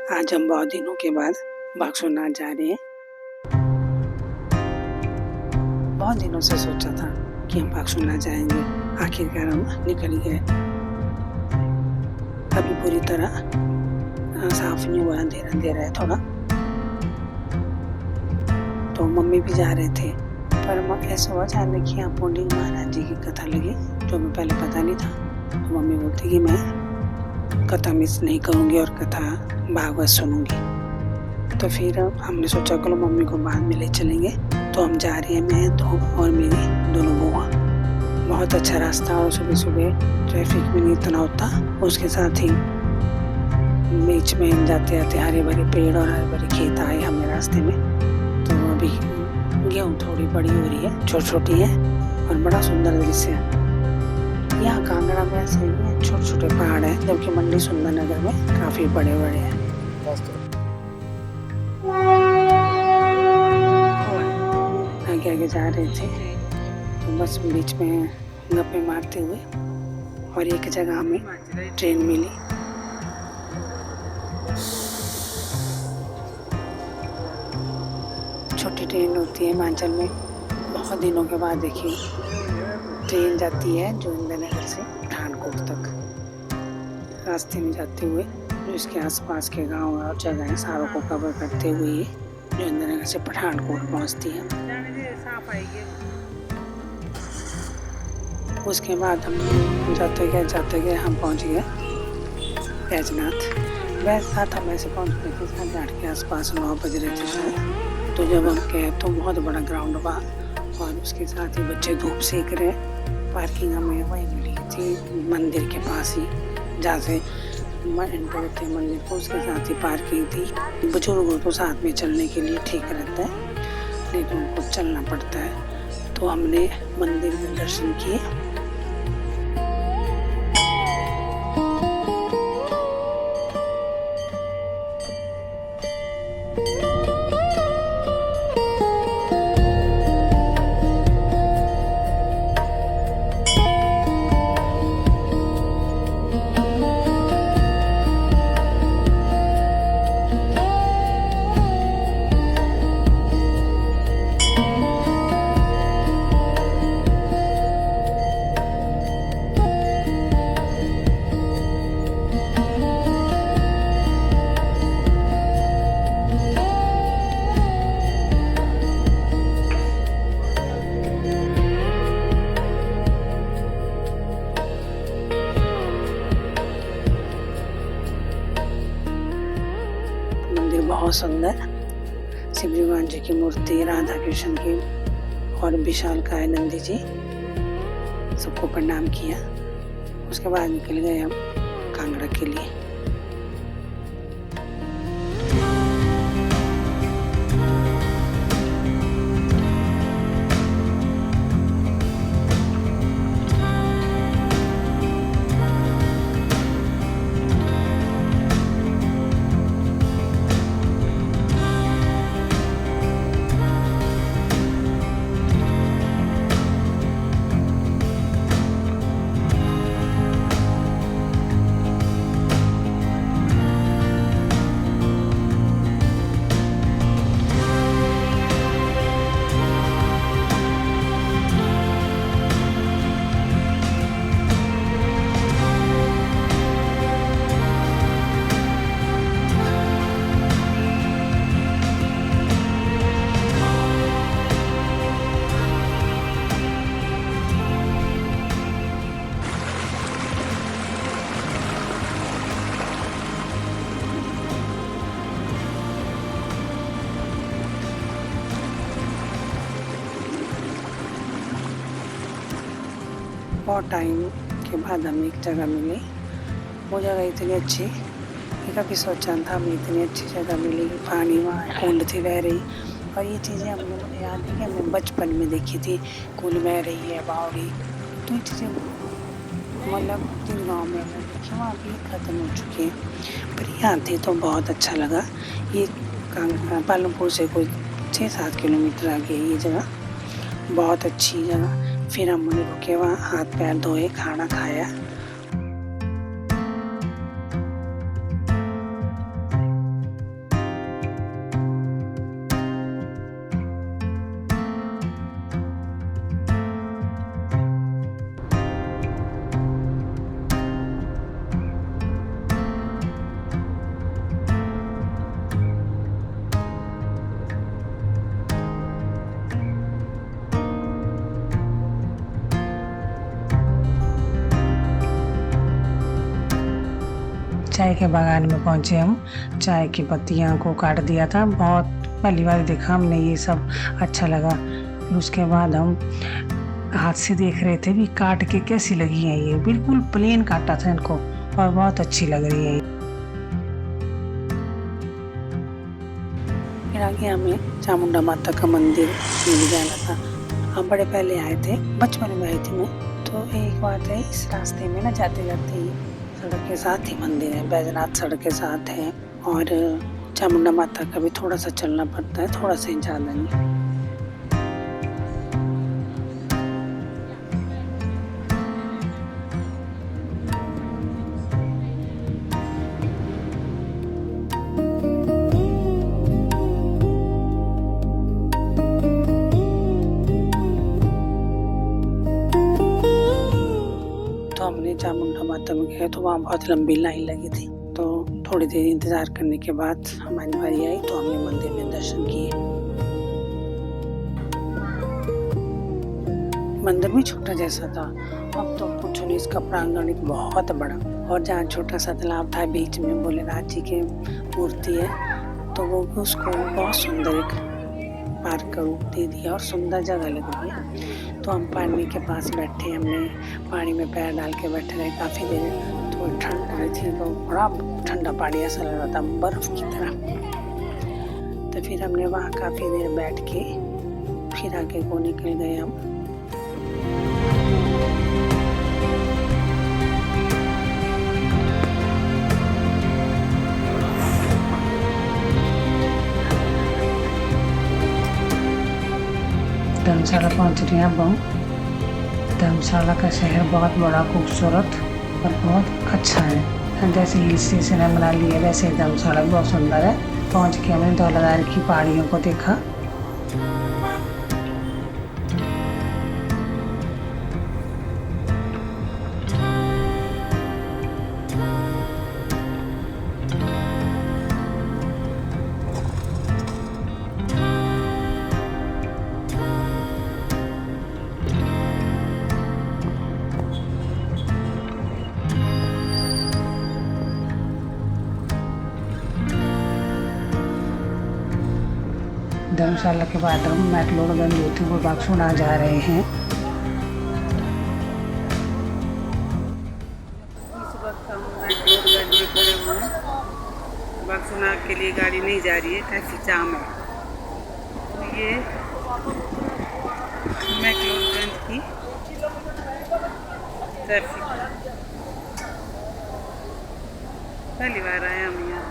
आज हम बहुत दिनों के बाद बागसुनार जा रहे हैं। बहुत दिनों से सोचा था कि हम बागसुनार जाएंगे, आखिरकार हम निकल गए। अभी पूरी तरह साफ नहीं हुआ, अंधेरा अंधेरा है थोड़ा। तो मम्मी भी जा रहे थे, पर ऐसा हुआ अचानक कि यहाँ पुंडरीक महाराज जी की कथा लगी, जो मैं पहले पता नहीं था। तो मम्मी बोलती कि मैं कथा मिस नहीं करूँगी और कथा भागवत सुनूंगी। तो फिर हमने सोचा चलो मम्मी को बाद में ले चलेंगे। तो हम जा रहे हैं, मैं दो और मेरी दोनों बुआ। बहुत अच्छा रास्ता और सुबह सुबह ट्रैफिक भी नहीं इतना होता। उसके साथ ही बीच में जाते जाते हरे भरे पेड़ और हरे भरे खेत आए हमें रास्ते में। तो अभी गेहूँ थोड़ी बड़ी हो रही है, छोटी छोटी है और बड़ा सुंदर दृश्य है। यहाँ कांगड़ा में ऐसे ही छोटे छोटे पहाड़ है, जबकि मंडी सुंदरनगर में काफी बड़े बड़े हैं। आगे आगे जा रहे थे तो बस बीच में गप्पे मारते हुए और एक जगह हमें ट्रेन मिली। छोटी ट्रेन होती है हिमाचल में, बहुत दिनों के बाद देखी ट्रेन जाती है जोगिंद्रनगर से पठानकोट तक। रास्ते में जाते हुए जो इसके आसपास के गांव और जगह है सारों को कवर करते हुए ये जोगिंद्रनगर से पठानकोट पहुंचती है। उसके बाद हम जाते गए हम पहुंच गए बैजनाथ। हम ऐसे पहुंच गए थे 8:30 के आसपास, 9 बज रहे थे शायद। तो जब हम गए तो बहुत बड़ा ग्राउंड हुआ और उसके साथ ही बच्चे धूप सेक रहे। पार्किंग हमें वहीं मिली थी मंदिर के पास ही, जहाँ से एंटर थे मंदिर को, उसके साथ ही पार्किंग थी। बुजुर्गों को साथ में चलने के लिए ठीक रहता है, लेकिन उनको चलना पड़ता है। तो हमने मंदिर में दर्शन किए। बहुत सुंदर शिव भगवान जी की मूर्ति, राधा कृष्ण की और विशालकाय नंदी जी, सबको प्रणाम किया। उसके बाद निकल गए हम कांगड़ा के लिए। बहुत टाइम के बाद हमें एक जगह मिली। वो जगह इतनी अच्छी कि कभी सोचा था हमें इतनी अच्छी जगह मिली। पानी वहाँ कूंड थी बह रही, और ये चीज़ें हमने मुझे याद है कि हमने बचपन में देखी थी। कूंड बह रही है, बावड़ी, तो ये चीज़ें मतलब जिन गाँव में हमने देखी वहाँ भी ख़त्म हो चुकी है। पर यहाँ थी तो बहुत अच्छा लगा। ये पालमपुर से कोई 6-7 किलोमीटर आगे ये जगह, बहुत अच्छी जगह। फिर हमने रुके वहाँ, हाथ पैर धोए, खाना खाया। चाय के बागान में पहुंचे हम। चाय की पत्तियां को काट दिया था, बहुत पहली बार देखा हमने ये सब, अच्छा लगा। फिर उसके बाद हम हाथ से देख रहे थे भी काट के कैसी लगी है। ये बिल्कुल प्लेन काटा था इनको और बहुत अच्छी लग रही है। फिर आगे हमें चामुंडा माता का मंदिर मिल जाना था। हम बड़े पहले आए थे, बचपन में आई थी मैं। तो एक बात है, इस रास्ते में ना जाते जाते ही सड़क के साथ ही मंदिर है, बैजनाथ सड़क के साथ है। और चामुंडा माता का भी थोड़ा सा चलना पड़ता है, थोड़ा सा ही, ज़्यादा नहीं। तो हमने चामुंडा माता में गए तो वहाँ बहुत लंबी लाइन लगी थी। तो थोड़ी देर इंतज़ार करने के बाद हमारी बारी आई तो हमने मंदिर में दर्शन किए। मंदिर भी छोटा जैसा था, अब तो कुछ नहीं, इसका प्रांगण बहुत बड़ा। और जहाँ छोटा सा तालाब था बीच में भोलेनाथ जी की मूर्ति है, तो वो उसको बहुत सुंदर एक पार्क का रूप दे दिया और सुंदर जगह लग रही है। तो हम पानी के पास बैठे, हमने पानी में पैर डाल के बैठे रहे काफ़ी देर। तो ठंड हो रही थी, तो बड़ा ठंडा पानी ऐसा लग रहा था, बर्फ़ की तरह। तो फिर हमने वहाँ काफ़ी देर बैठ के फिर आगे को निकल गए हम। धर्मशाला पहुँच रहे हैं अब हम। धर्मशाला का शहर बहुत बड़ा, खूबसूरत और बहुत अच्छा है। जैसे हिल स्टेशन है मनाली है, वैसे धर्मशाला भी बहुत सुंदर है। पहुँच के हमने धौलाधार की पहाड़ियों को देखा। धर्मशाला के बाद हम मैक्लोडगंज होते हुए बागसुना जा रहे हैं। इस वक्त हम मैक्लोडगंज में खड़े हुए हैं। बागसुना के लिए गाड़ी नहीं जा रही है, ट्रैफिक जाम है। तो ये मैक्लोडगंज की ट्रैफिक, पहली बार आए हम यहाँ।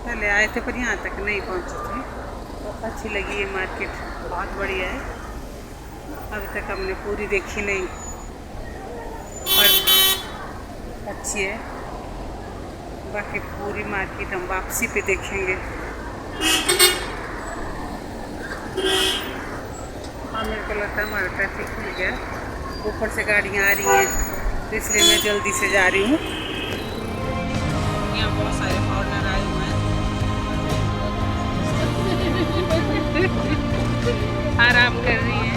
पहले आए थे पर यहाँ तक नहीं पहुँचे थे। बहुत अच्छी लगी ये मार्केट, बहुत बढ़िया है। अभी तक हमने पूरी देखी नहीं, पर अच्छी है। बाकी पूरी मार्केट हम वापसी पे देखेंगे। हाँ, मेरे को लगता है हमारा ट्रैफिक खुल गया, ऊपर से गाड़ियाँ आ रही हैं, तो इसलिए मैं जल्दी से जा रही हूँ। यहाँ बहुत सारे फॉरनर आए हुए हैं। आराम कर रही है।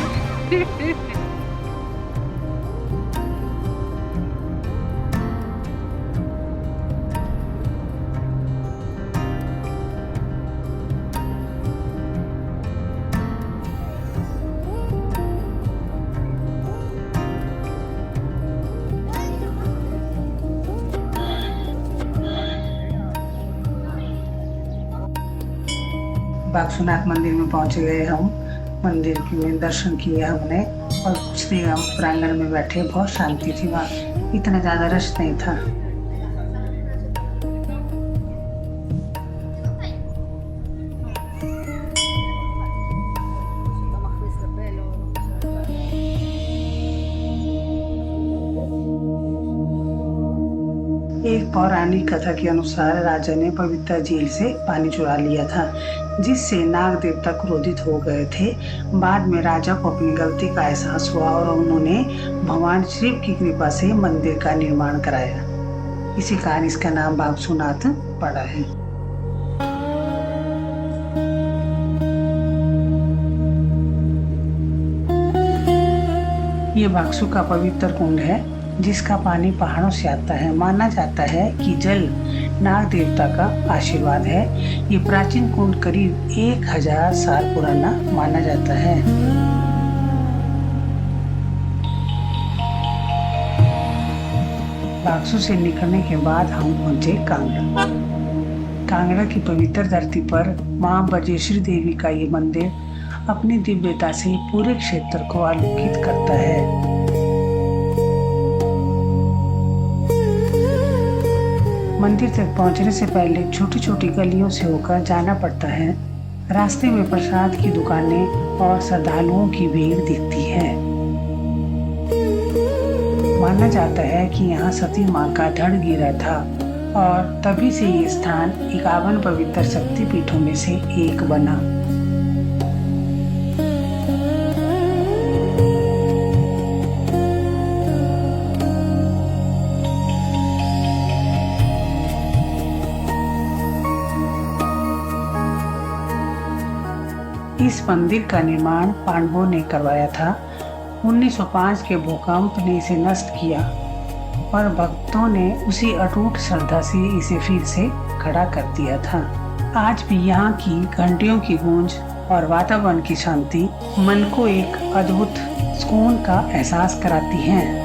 बागसुनाथ मंदिर में पहुंच गए हम। मंदिर के दर्शन किए हमने और कुछ देर हम प्रांगण में बैठे। बहुत शांति थी वहाँ, इतना ज़्यादा रश नहीं था। एक पौराणिक कथा के अनुसार राजा ने पवित्र झील से पानी चुरा लिया था, जिससे नाग देवता क्रोधित हो गए थे। बाद में राजा को अपनी गलती का एहसास हुआ और उन्होंने भगवान शिव की कृपा से मंदिर का निर्माण कराया। इसी कारण इसका नाम बागसुनाथ पड़ा है। ये बागसु का पवित्र कुंड है। जिसका पानी पहाड़ों से आता है। माना जाता है कि जल नाग देवता का आशीर्वाद है। ये प्राचीन कुंड करीब 1000 साल पुराना माना जाता है। बाक्सू से निकलने के बाद हम पहुंचे कांगड़ा। कांगड़ा की पवित्र धरती पर मां बजेश्वरी देवी का ये मंदिर अपनी दिव्यता से पूरे क्षेत्र को आलोकित करता है। मंदिर तक पहुंचने से पहले छोटी छोटी गलियों से होकर जाना पड़ता है। रास्ते में प्रसाद की दुकानें और श्रद्धालुओं की भीड़ दिखती है। माना जाता है कि यहाँ सती माँ का धड़ गिरा था और तभी से ये स्थान 51 पवित्र शक्तिपीठों में से एक बना। इस मंदिर का निर्माण पांडवों ने करवाया था। 1905 के भूकंप ने इसे नष्ट किया और भक्तों ने उसी अटूट श्रद्धा से इसे फिर से खड़ा कर दिया था। आज भी यहाँ की घंटियों की गूंज और वातावरण की शांति मन को एक अद्भुत सुकून का एहसास कराती हैं।